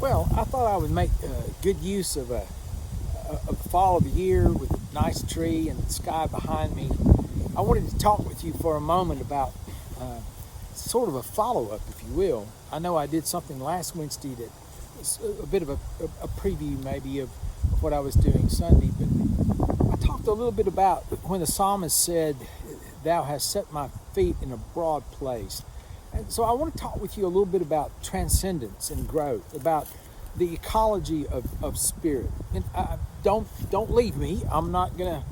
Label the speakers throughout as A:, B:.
A: Well, I thought I would make good use of the fall of the year with a nice tree and the sky behind me. I wanted to talk with you for a moment about uh, sort of a follow up, if you will. I know I did something last Wednesday that was a bit of a preview, maybe, of what I was doing Sunday, but I talked a little bit about when the psalmist said, "Thou hast set my feet in a broad place." And so I want to talk with you a little bit about transcendence and growth, about the ecology of spirit. And don't leave me. I'm not gonna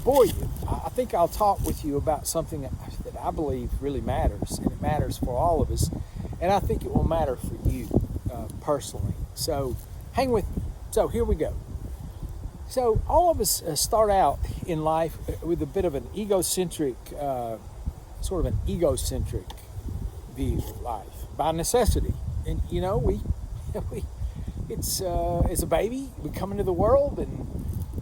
A: bore you. I think I'll talk with you about something that I believe really matters, and it matters for all of us, and I think it will matter for you personally. So hang with me. So here we go. So all of us start out in life with a bit of an egocentric, sort of an egocentric view of life by necessity. And we it's as a baby we come into the world and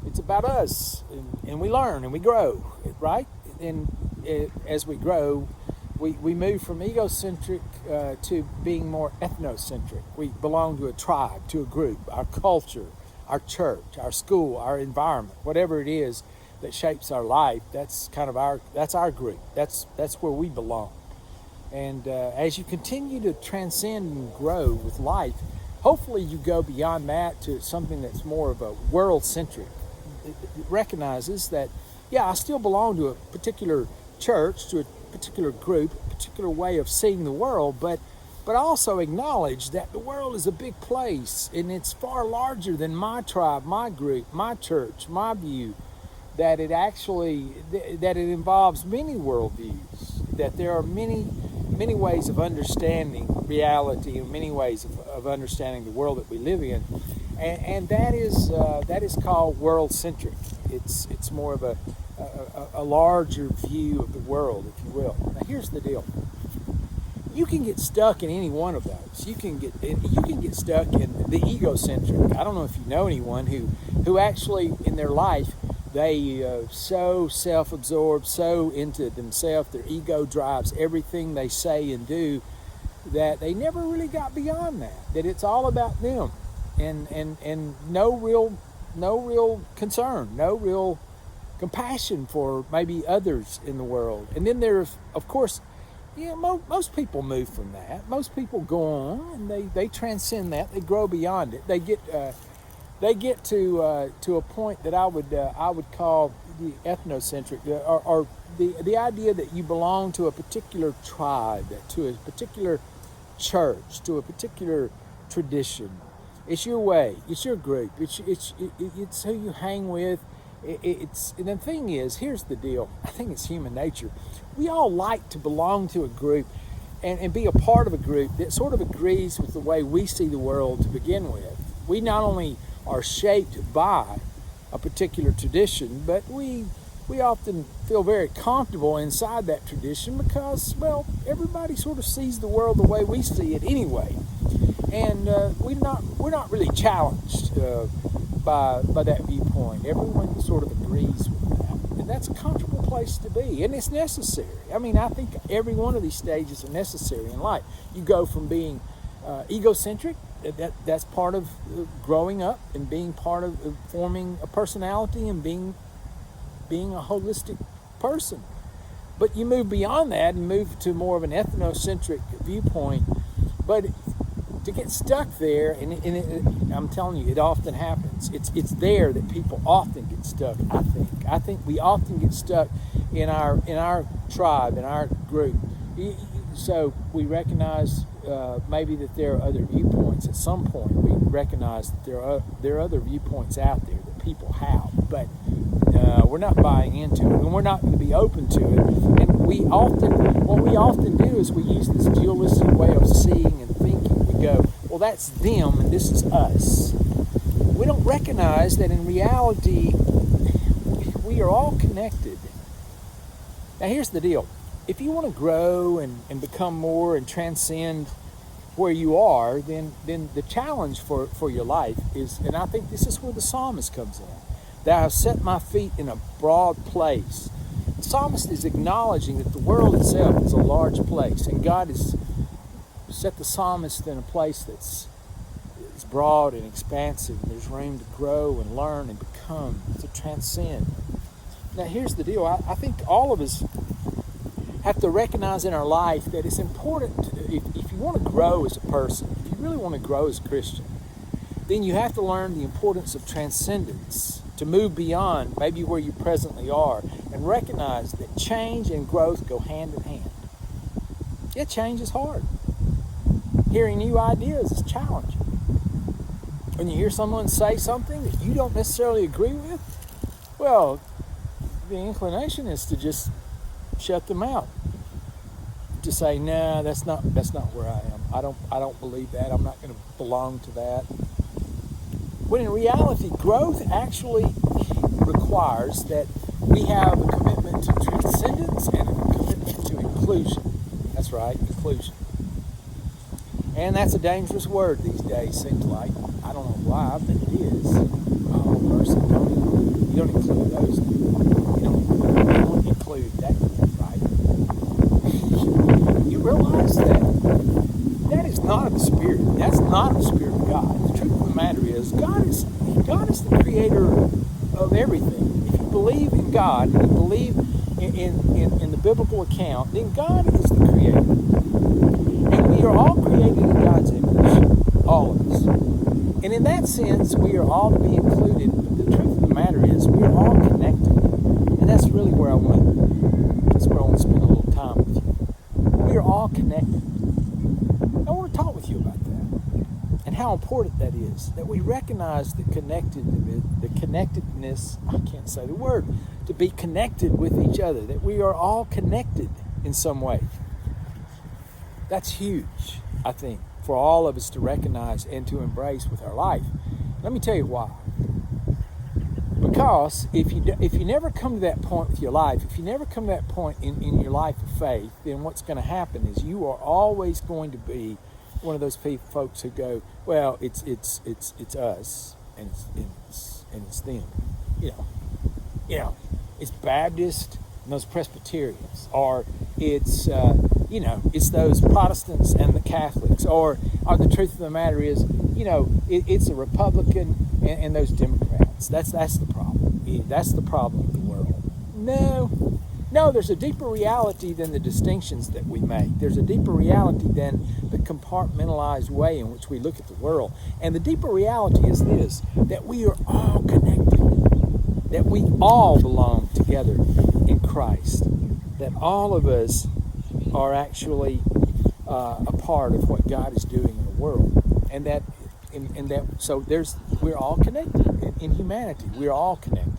A: it's about us, and we learn and we grow, right? And as we grow, we move from egocentric to being more ethnocentric. We belong to a tribe, to a group, our culture, our church, our school, our environment, whatever it is that shapes our life. That's kind of our group. That's where we belong. And as you continue to transcend and grow with life, hopefully you go beyond that to something that's more of a world centric. It recognizes that, yeah, I still belong to a particular church, to a particular group, a particular way of seeing the world, but also acknowledge that the world is a big place and it's far larger than my tribe, my group, my church, my view. That it involves many worldviews, that there are many ways of understanding reality and many ways of understanding the world that we live in, and that is called world centric. It's more of a larger view of the world, if you will. Now here's the deal: you can get stuck in any one of those. You can get stuck in the egocentric. I don't know if you know anyone who actually in their life they so self-absorbed, so into themselves, their ego drives everything they say and do, that they never really got beyond that. That it's all about them, and no real concern, no real compassion for maybe others in the world. And then there's, of course, most people move from that. Most people go on and they transcend that. They grow beyond it. They get to a point that I would call the ethnocentric, or the idea that you belong to a particular tribe, to a particular church, to a particular tradition. It's your way. It's your group. It's who you hang with. And the thing is, here's the deal. I think it's human nature. We all like to belong to a group and be a part of a group that sort of agrees with the way we see the world to begin with. We not only are shaped by a particular tradition, but we often feel very comfortable inside that tradition because, well, everybody sort of sees the world the way we see it anyway, and we're not really challenged by that viewpoint. Everyone sort of agrees with that, and that's a comfortable place to be, and it's necessary. I mean, I think every one of these stages are necessary in life. You go from being egocentric. That's part of growing up and being part of forming a personality and being a holistic person. But you move beyond that and move to more of an ethnocentric viewpoint. But to get stuck there, I'm telling you, it often happens. It's there that people often get stuck. I think we often get stuck in our tribe, in our group. So we recognize maybe that there are other viewpoints. At some point, we recognize that there are other viewpoints out there that people have, but we're not buying into it, and we're not going to be open to it. And what we often do is we use this dualistic way of seeing and thinking. We go, well, that's them, and this is us. We don't recognize that in reality, we are all connected. Now, here's the deal. If you want to grow and become more and transcend where you are, then the challenge for your life is, and I think this is where the psalmist comes in. Thou hast set my feet in a broad place. The psalmist is acknowledging that the world itself is a large place, and God has set the psalmist in a place that's is broad and expansive. And there's room to grow and learn and become, to transcend. Now, here's the deal. I think all of us have to recognize in our life that it's important, if you want to grow as a person, if you really want to grow as a Christian, then you have to learn the importance of transcendence, to move beyond maybe where you presently are, and recognize that change and growth go hand in hand. Yeah, change is hard. Hearing new ideas is challenging. When you hear someone say something that you don't necessarily agree with, well, the inclination is to just shut them out. To say, nah, that's not where I am. I don't believe that. I'm not going to belong to that. When in reality, growth actually requires that we have a commitment to transcendence and a commitment to inclusion. That's right, inclusion. And that's a dangerous word these days, seems like. I don't know why, but it is. Oh, mercy, you don't include those. You don't include that, right? You realize that is not of the Spirit. That's not of the Spirit of God. The truth of the matter is, God is the creator of everything. If you believe in God, and you believe in the biblical account, then God is the creator. And we are all created in God's image. All of us. And in that sense, we are all to be included. But the truth of the matter is, we are all connected. And that's really where I want to spend a little time with you. We are all connected. I want to talk with you about that and how important that is, that we recognize the connectedness, I can't say the word, to be connected with each other, that we are all connected in some way. That's huge, I think, for all of us to recognize and to embrace with our life. Let me tell you why. Because if you never come to that point with your life, if you never come to that point in your life of faith, then what's going to happen is you are always going to be one of those folks who go, well, it's us and it's them. You know, it's Baptist and those Presbyterians, or it's it's those Protestants and the Catholics, or the truth of the matter is, it's a Republican and those Democrats. That's the problem. That's the problem of the world. No, there's a deeper reality than the distinctions that we make. There's a deeper reality than the compartmentalized way in which we look at the world. And the deeper reality is this, that we are all connected, that we all belong together in Christ, that all of us are actually a part of what God is doing in the world. So we're all connected in humanity. We're all connected.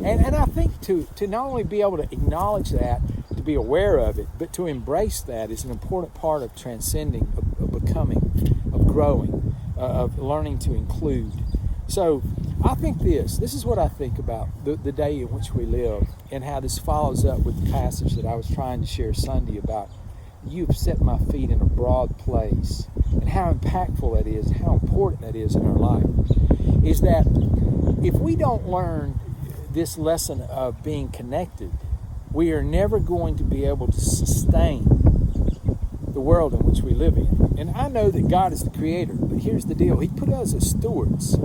A: And I think to not only be able to acknowledge that, to be aware of it, but to embrace that is an important part of transcending, of becoming, of growing, of learning to include. So I think this is what I think about the day in which we live, and how this follows up with the passage that I was trying to share Sunday about, you've set my feet in a broad place, and how impactful that is, how important that is in our life, is that if we don't learn this lesson of being connected, we are never going to be able to sustain the world in which we live in. And I know that God is the creator, but here's the deal. He put us as stewards.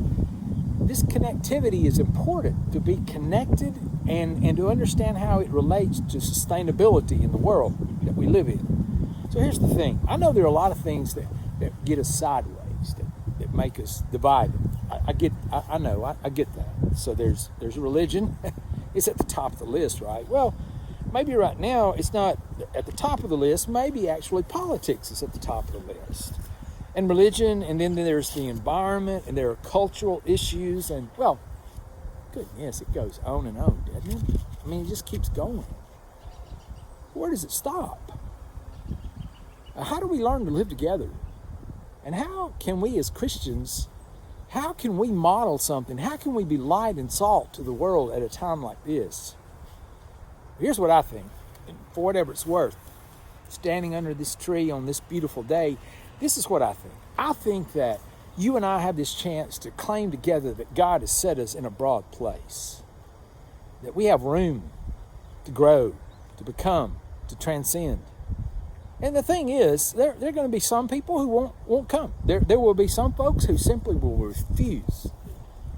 A: This connectivity is important, to be connected and to understand how it relates to sustainability in the world that we live in. So here's the thing. I know there are a lot of things that get us sideways, that make us divided. I get that. So there's religion. It's at the top of the list, right? Well, maybe right now it's not at the top of the list. Maybe actually politics is at the top of the list. And religion, and then there's the environment, and there are cultural issues, and, well, goodness, it goes on and on, doesn't it? I mean, it just keeps going. Where does it stop? How do we learn to live together? And how can we as Christians, how can we model something? How can we be light and salt to the world at a time like this? Here's what I think, and for whatever it's worth, standing under this tree on this beautiful day, this is what I think. I think that you and I have this chance to claim together that God has set us in a broad place, that we have room to grow, to become, to transcend. And the thing is, there are going to be some people who won't come. There will be some folks who simply will refuse.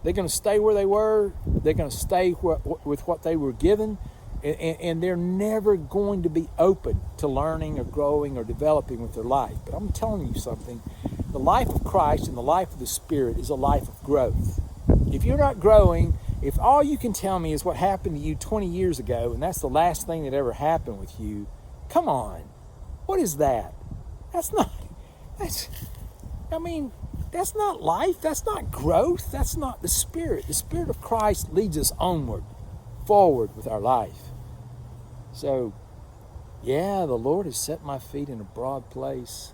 A: They're going to stay where they were. They're going to stay with what they were given. And they're never going to be open to learning or growing or developing with their life. But I'm telling you something. The life of Christ and the life of the Spirit is a life of growth. If you're not growing, if all you can tell me is what happened to you 20 years ago, and that's the last thing that ever happened with you, come on. What is that? That's not life. That's not growth. That's not the Spirit. The Spirit of Christ leads us onward, forward with our life. So, yeah, the Lord has set my feet in a broad place.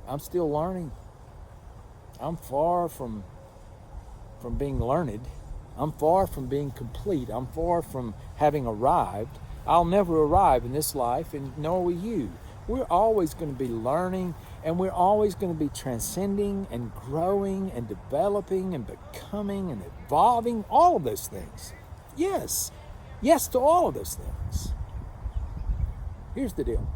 A: I'm still learning. I'm far from being learned. I'm far from being complete. I'm far from having arrived. I'll never arrive in this life, and nor will you. We're always going to be learning, and we're always going to be transcending and growing and developing and becoming and evolving, all of those things. Yes. Yes to all of those things. Here's the deal.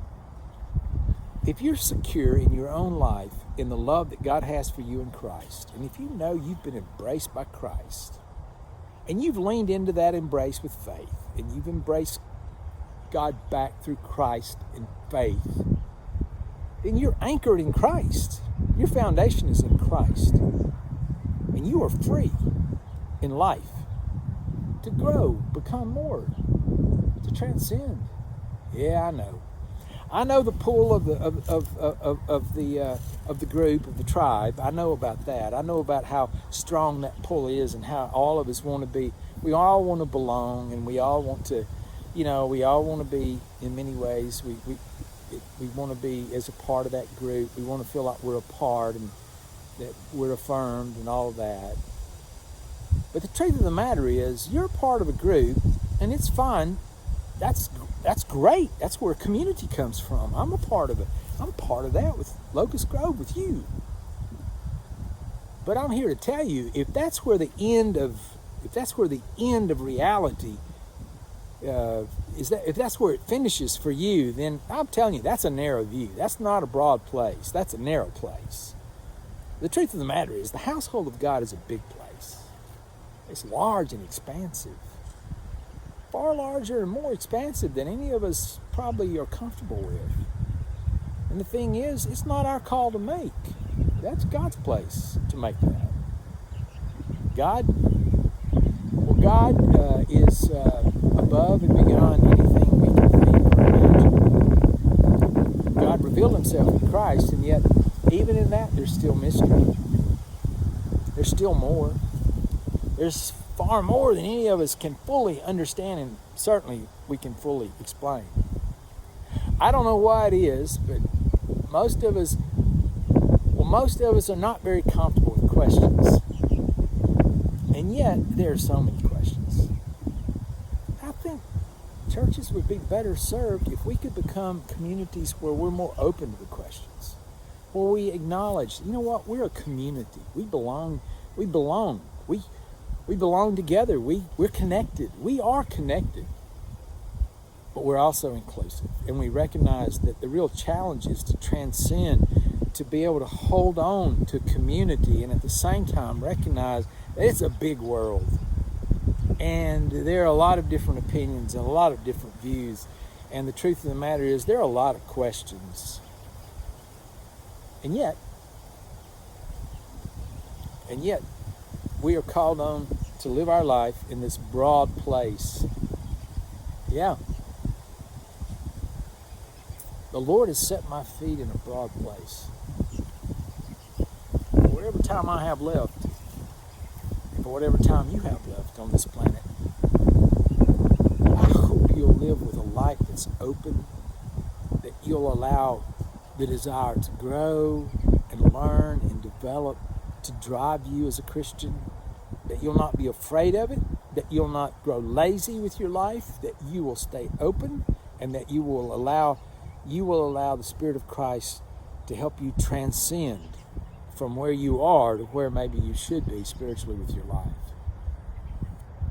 A: If you're secure in your own life, in the love that God has for you in Christ, and if you know you've been embraced by Christ, and you've leaned into that embrace with faith, and you've embraced God back through Christ in faith, then you're anchored in Christ. Your foundation is in Christ. And you are free in life to grow, become more, to transcend. Yeah, I know. I know the pull of the group, of the tribe. I know about that. I know about how strong that pull is, and how all of us want to be. We all want to belong, and we all want to, we all want to be, in many ways, we want to be as a part of that group. We want to feel like we're a part and that we're affirmed and all of that. But the truth of the matter is, you're a part of a group, and it's fine. That's great. That's where community comes from. I'm a part of it. I'm part of that with Locust Grove, with you. But I'm here to tell you, if that's where the end of reality if that's where it finishes for you, then I'm telling you, that's a narrow view. That's not a broad place. That's a narrow place. The truth of the matter is, the household of God is a big place. It's large and expansive. Far larger and more expansive than any of us probably are comfortable with. And the thing is, it's not our call to make. That's God's place to make that. God is above and beyond anything we can think or imagine. God revealed himself in Christ, and yet, even in that, there's still mystery. There's still more. There's far more than any of us can fully understand, and certainly we can fully explain. I don't know why it is, but most of us are not very comfortable with questions. And yet, there are so many questions. I think churches would be better served if we could become communities where we're more open to the questions, where we acknowledge, you know what, we're a community. We belong. We belong together. We're connected. We are connected. But we're also inclusive. And we recognize that the real challenge is to transcend, to be able to hold on to community, and at the same time recognize that it's a big world. And there are a lot of different opinions and a lot of different views. And the truth of the matter is, there are a lot of questions. And yet, we are called on to live our life in this broad place. Yeah. The Lord has set my feet in a broad place. Whatever time I have left, for whatever time you have left on this planet, I hope you'll live with a life that's open, that you'll allow the desire to grow and learn and develop to drive you as a Christian, that you'll not be afraid of it, that you'll not grow lazy with your life, that you will stay open, and that you will allow the Spirit of Christ to help you transcend from where you are to where maybe you should be spiritually with your life.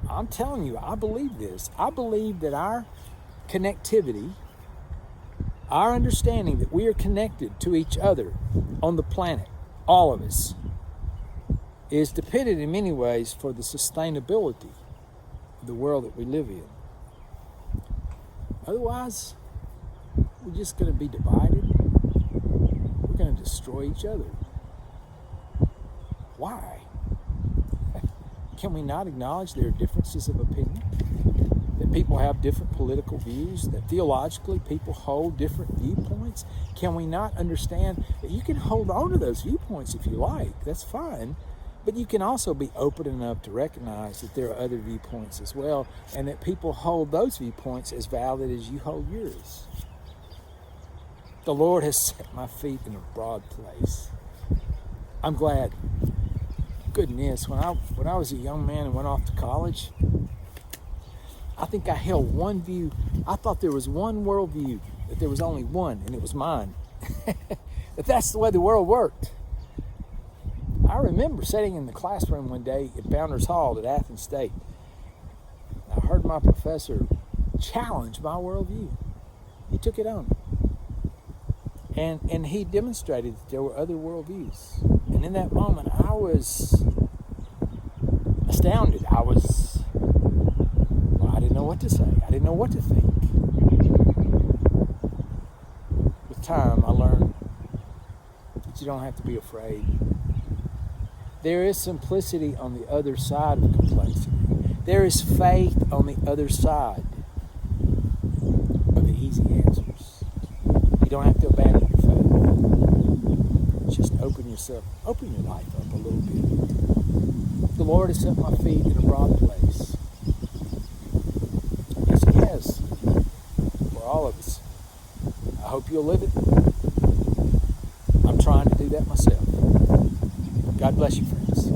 A: I'm telling you, I believe this. I believe that our connectivity, Our understanding that we are connected to each other on the planet, all of us, is dependent in many ways for the sustainability of the world that we live in. Otherwise, we're just going to be divided. We're going to destroy each other. Why? Can we not acknowledge there are differences of opinion? That people have different political views? That theologically people hold different viewpoints? Can we not understand that you can hold on to those viewpoints if you like? That's fine. But you can also be open enough to recognize that there are other viewpoints as well, and that people hold those viewpoints as valid as you hold yours. The Lord has set my feet in a broad place. I'm glad. Goodness, when I was a young man and went off to college, I think I held one view. I thought there was one worldview, that there was only one, and it was mine. That that's the way the world worked. I remember sitting in the classroom one day at Founders Hall at Athens State. I heard my professor challenge my worldview. He took it on. And he demonstrated that there were other worldviews. And in that moment, I was astounded. I didn't know what to say. I didn't know what to think. With time, I learned that you don't have to be afraid. There is simplicity on the other side of complexity. There is faith on the other side of the easy answers. You don't have to abandon your faith. Just open your life up a little bit. The Lord has set my feet in a broad place. Yes, He has. For all of us. I hope you'll live it. I'm trying to do that myself. God bless you, friends.